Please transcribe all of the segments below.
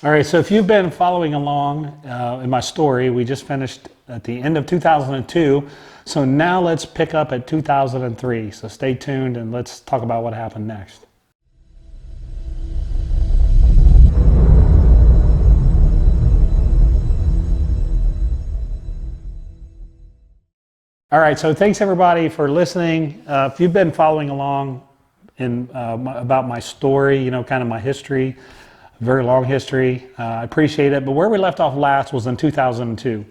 All right, so if you've been following along in my story, we just finished at the end of 2002. So now let's pick up at 2003. So stay tuned and let's talk about what happened next. All right, so thanks everybody for listening. If you've been following along about my story, kind of my history, very long history. I appreciate it. But where we left off last was in 2002.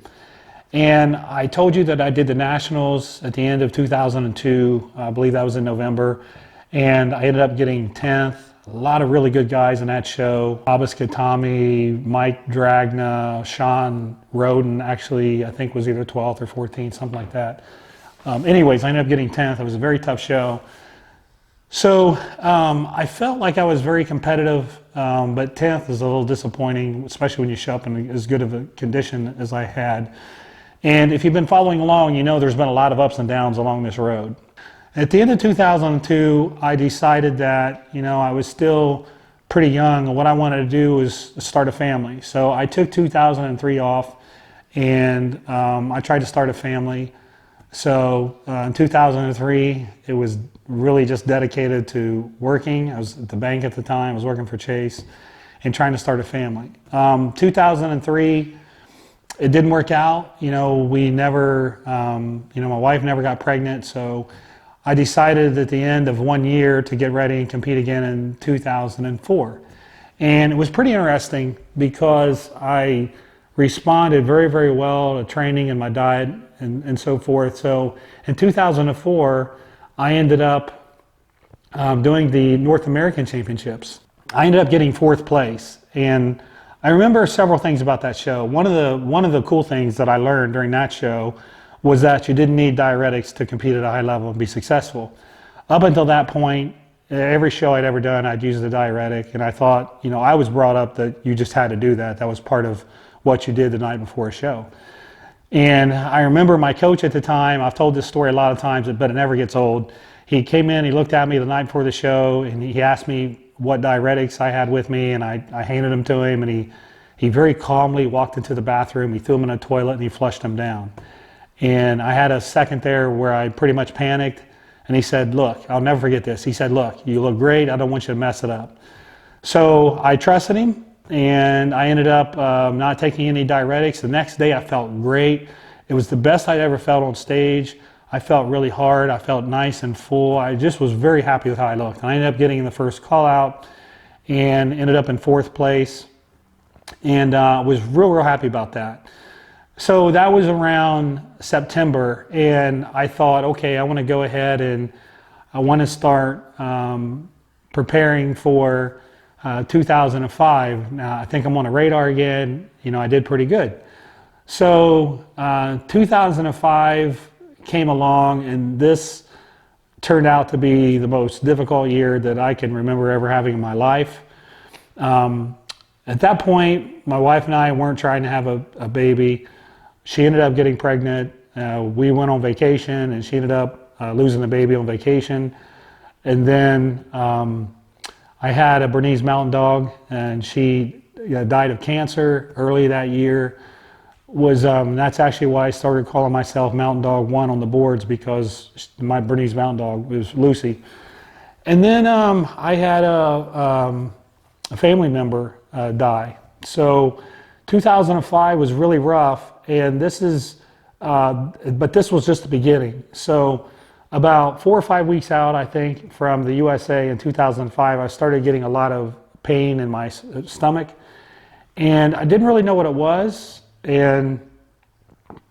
And I told you that I did the Nationals at the end of 2002. I believe that was in November. And I ended up getting 10th. A lot of really good guys in that show. Abbas Katami, Mike Dragna, Sean Roden, actually, I think was either 12th or 14th, something like that. Anyways, I ended up getting 10th. It was a very tough show. So I felt like I was very competitive, but 10th is a little disappointing, especially when you show up in as good of a condition as I had. And if you've been following along, you know there's been a lot of ups and downs along this road. At the end of 2002, I decided that, I was still pretty young, and what I wanted to do was start a family. So I took 2003 off, and I tried to start a family. So in 2003, it was really just dedicated to working. I was at the bank at the time. I was working for Chase and trying to start a family. 2003, it didn't work out. We never, my wife never got pregnant. So I decided at the end of 1 year to get ready and compete again in 2004. And it was pretty interesting because I responded very, very well to training and my diet and so forth. So in 2004, I ended up doing the North American Championships. I ended up getting 4th place. And I remember several things about that show. One of the cool things that I learned during that show was that you didn't need diuretics to compete at a high level and be successful. Up until that point, every show I'd ever done, I'd use the diuretic. And I thought, I was brought up that you just had to do that. That was part of what you did the night before a show. And I remember my coach at the time, I've told this story a lot of times, but it never gets old. He came in, he looked at me the night before the show, and he asked me what diuretics I had with me, and I handed them to him, and he very calmly walked into the bathroom, he threw them in a toilet, and he flushed them down. And I had a second there where I pretty much panicked, and he said, look, I'll never forget this. He said, look, you look great, I don't want you to mess it up. So I trusted him. And I ended up not taking any diuretics. The next day I felt great. It was the best I'd ever felt on stage. I felt really hard. I felt nice and full. I just was very happy with how I looked. And I ended up getting the first call out and ended up in 4th place. And was real happy about that. So that was around September. And I thought, okay, I want to go ahead and I want to start preparing for 2005. Now I think I'm on the radar again. I did pretty good. So 2005 came along, and this turned out to be the most difficult year that I can remember ever having in my life. At that point, my wife and I weren't trying to have a baby. She ended up getting pregnant. We went on vacation, and she ended up losing the baby on vacation. And then I had a Bernese Mountain Dog, and she died of cancer early that year. That's actually why I started calling myself Mountain Dog 1 on the boards, because my Bernese Mountain Dog was Lucy. And then I had a family member die. So 2005 was really rough, and but this was just the beginning. So about 4 or 5 weeks out, I think, from the USA in 2005, I started getting a lot of pain in my stomach. And I didn't really know what it was. And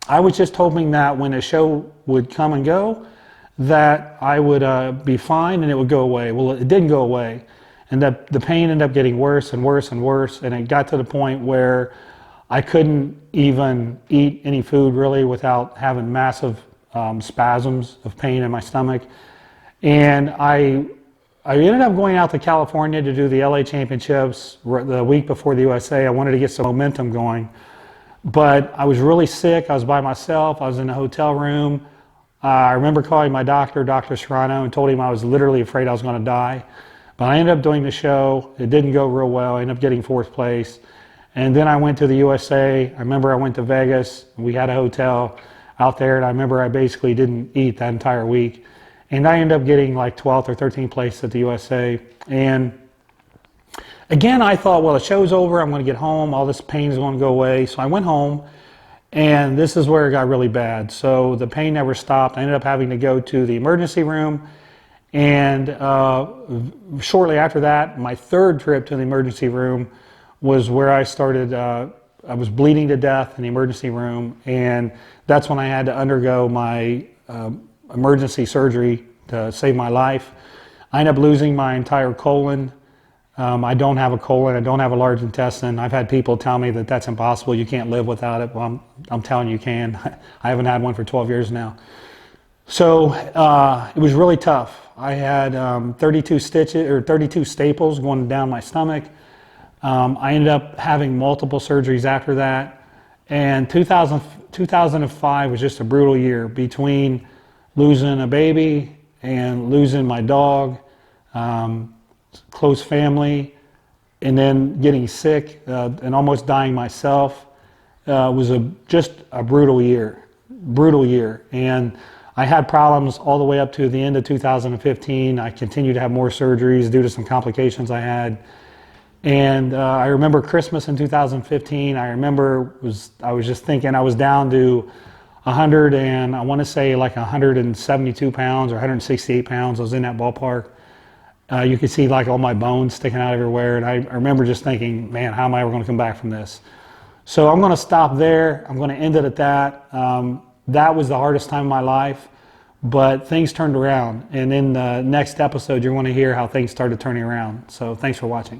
I was just hoping that when a show would come and go, that I would be fine and it would go away. Well, it didn't go away. And the pain ended up getting worse and worse and worse. And it got to the point where I couldn't even eat any food really without having massive spasms of pain in my stomach. And I ended up going out to California to do the LA Championships the week before the USA. I wanted to get some momentum going. But I was really sick. I was by myself. I was in a hotel room. I remember calling my doctor, Dr. Serrano, and told him I was literally afraid I was going to die. But I ended up doing the show. It didn't go real well. I ended up getting 4th place. And then I went to the USA. I remember I went to Vegas. We had a hotel out there, and I remember I basically didn't eat that entire week. And I ended up getting like 12th or 13th place at the USA. And again, I thought, well, the show's over. I'm going to get home. All this pain is going to go away. So I went home, and this is where it got really bad. So the pain never stopped. I ended up having to go to the emergency room. And shortly after that, my third trip to the emergency room was where I started. I was bleeding to death in the emergency room, and that's when I had to undergo my emergency surgery to save my life. I ended up losing my entire colon. I don't have a colon. I don't have a large intestine. I've had people tell me that that's impossible. You can't live without it. Well, I'm telling you, you can. I haven't had one for 12 years now. So it was really tough. I had 32 stitches or 32 staples going down my stomach. I ended up having multiple surgeries after that. And 2005 was just a brutal year between losing a baby and losing my dog, close family, and then getting sick and almost dying myself. Was just a brutal year. And I had problems all the way up to the end of 2015. I continued to have more surgeries due to some complications I had. And I remember Christmas in 2015. I remember I was just thinking I was down to 100 and I want to say like 172 pounds or 168 pounds. I was in that ballpark. You could see like all my bones sticking out everywhere. And I remember just thinking, man, how am I ever going to come back from this? So I'm going to stop there. I'm going to end it at that. That was the hardest time of my life, but things turned around. And in the next episode, you're going to hear how things started turning around. So thanks for watching.